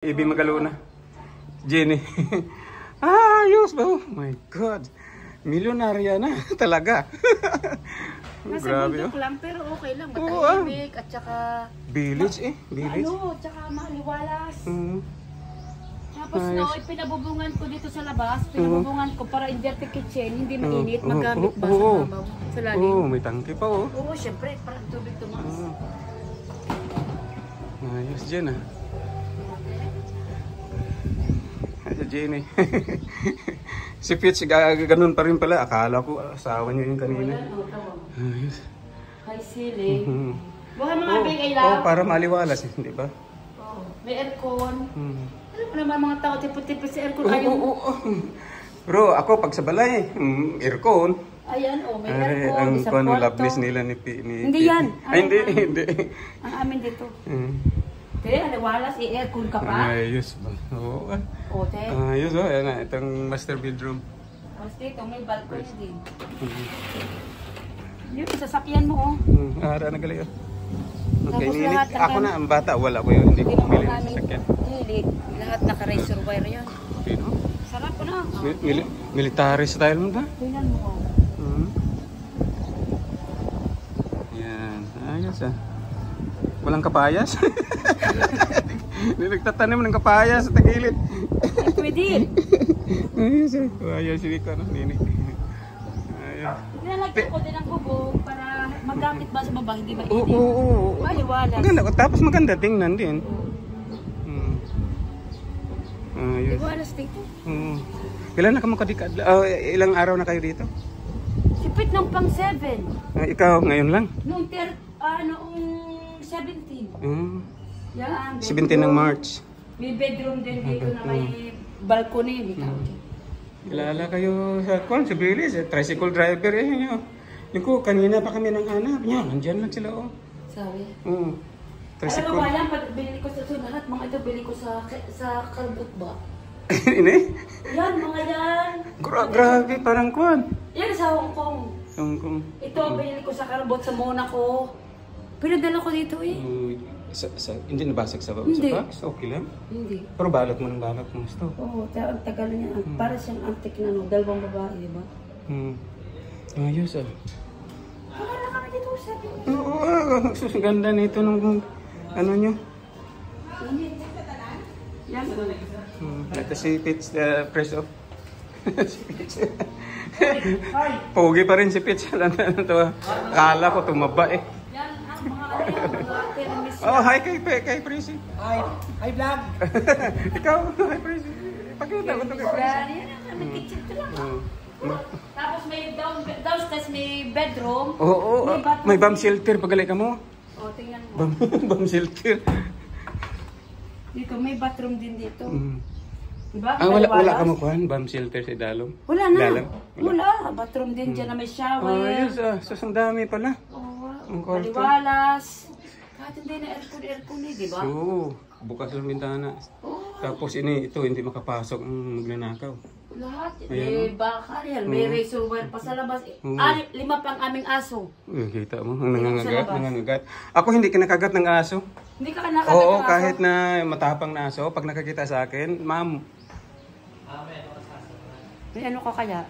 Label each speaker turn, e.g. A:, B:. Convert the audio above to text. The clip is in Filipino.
A: Ibi Magalona. Jenny. Ayos ba? Oh my God. Milyonarya na talaga.
B: Nasa
A: Grabe
B: bundok lang, pero okay lang.
A: Oo,
B: Matahimik at saka...
A: Village Village.
B: Tsaka maliwalas.
A: Mm.
B: Tapos
A: Ayos.
B: pinabubungan ko dito sa labas. Pinabubungan ko para in dirty kitchen. Hindi mainit,
A: Oo,
B: magamit ba
A: oo,
B: sa babaw? Sa lalim.
A: Oo, may tangke pa oh.
B: Oo, syempre, parang tubig tumas.
A: Ayos dyan ah. Ayos Jenny. Si Fitz, ganun pa rin pala. Akala ko asawa niyo yung kanina. Ayos.
B: High ceiling.
A: Mhm.
B: Buha mga big ilaw.
A: Oh, para maliwalas, di ba?
B: Oo. May aircon.
A: Hmm.
B: Alam mo naman mga tao, tipot-tipot sa aircon.
A: Oo. Bro, ako pag sa balay, aircon.
B: Ayan, may
A: Ay,
B: aircon.
A: ang
B: Isang
A: paano
B: kwarto.
A: loveless nila ni
B: Hindi yan.
A: Ay, hindi.
B: Ang amin dito.
A: Hmm.
B: Te, aliwalas, i-aircon ka pa.
A: Ayos ba? Oo.
B: O, te.
A: Ayos oh. Ayan na, itong master bedroom.
B: Tapos dito, may balcony din.
A: Mhm.
B: Yun, sasakyan mo, oh.
A: Ara na gali oh. Okay,
B: Tapos
A: ninik.
B: lahat ng
A: Ako na, ang bata, wala ko yun. Hindi ko pumili ng sasakyan.
B: Hilig. Lahat naka-razor wire yan.
A: Pino?
B: Sarap po na.
A: Military style mo ba?
B: Tingnan mo.
A: Yan, ayos ah. Walang kapayas? Hindi nagtatanim ng kapayas sa tagilid.
B: Pwede.
A: Ayos ah. Ayos hindi ko ano, nini. Ayos.
B: Nilalagyan ko din ang bubong para magamit ba sa baba, hindi ba
A: Oo,
B: init?
A: oo.
B: Maliwalas.
A: Maganda. Tapos maganda tingnan din. Ayos.
B: Liwalas dito.
A: Ilan na ka makadikad? Ilang araw na kayo dito?
B: Sipit ng pang 7.
A: Ikaw, ngayon lang?
B: Noong 17. Yan.
A: 17 ng March.
B: May bedroom din dito na may balcony.
A: Kilala kayo sa sa Bilis, tricycle driver yun. Yung ko, kanina pa kami nang hanap niya. Nandyan lang sila oh.
B: Sabi.
A: Oo.
B: Alam
A: Tricycle.
B: mo ba yan, binili ko sa lahat, mga ito binili ko sa Kalbut ba?
A: Ini?
B: Yan, mga yan.
A: Grabe, parang kwan.
B: Yan sa Hong Kong.
A: Kung
B: Ito, binili ko sa Kalbut sa Monaco. Pinadala ko dito eh.
A: hindi nabasag sa
B: Hindi.
A: box? Okay lang.
B: Hindi.
A: Pero balot mo ng balot mo gusto.
B: Oo, ang tagal niya. Para siyang antik na no, dalawang babae, di ba?
A: Ayos ah.
B: Wala kami dito sa
A: Oo, susaganda nito nung ano nyo.
B: Yan.
A: Ito si Pitch, press off. Si Pitch.
B: Hi.
A: Pogi pa rin si Pitch. Alam na to. Akala ko tumaba eh.
B: Yan ang mga termis.
A: Oh, hi kay Prissy.
C: Hi vlog.
A: Ikaw, hi Prissy. Pakita ko to kay Prissy.
B: Yan ang kitchen ko lang. Tapos may downstairs may bedroom.
A: Oo, may bomb shelter. Pagalay ka mo.
B: O, tingnan mo.
A: Bomb shelter.
B: Dito, may bathroom din dito. Diba?
A: Wala ka mo kuhan? Bomb shelter sa Dalom?
B: Wala na.
A: Dalam?
B: Wala. Bathroom din dyan na may shower.
A: Ayos ah. Ang dami pala. Ang kwarto.
B: Maliwalas. Kahit hindi na aircon eh, diba?
A: Oo. Bukas ang bintana. Tapos ito, hindi makapasok ang magnanakaw.
B: Lahat. May bakal yan. May razor wire pa sa labas. 5 pang aming aso.
A: Kita mo, ang nangangagat. Ako hindi kinakagat ng aso.
B: Hindi ka nakagat
A: Oo,
B: ng aso?
A: kahit na matapang na aso, pag nakakita sa akin, ma'am.
B: May ano ka kaya?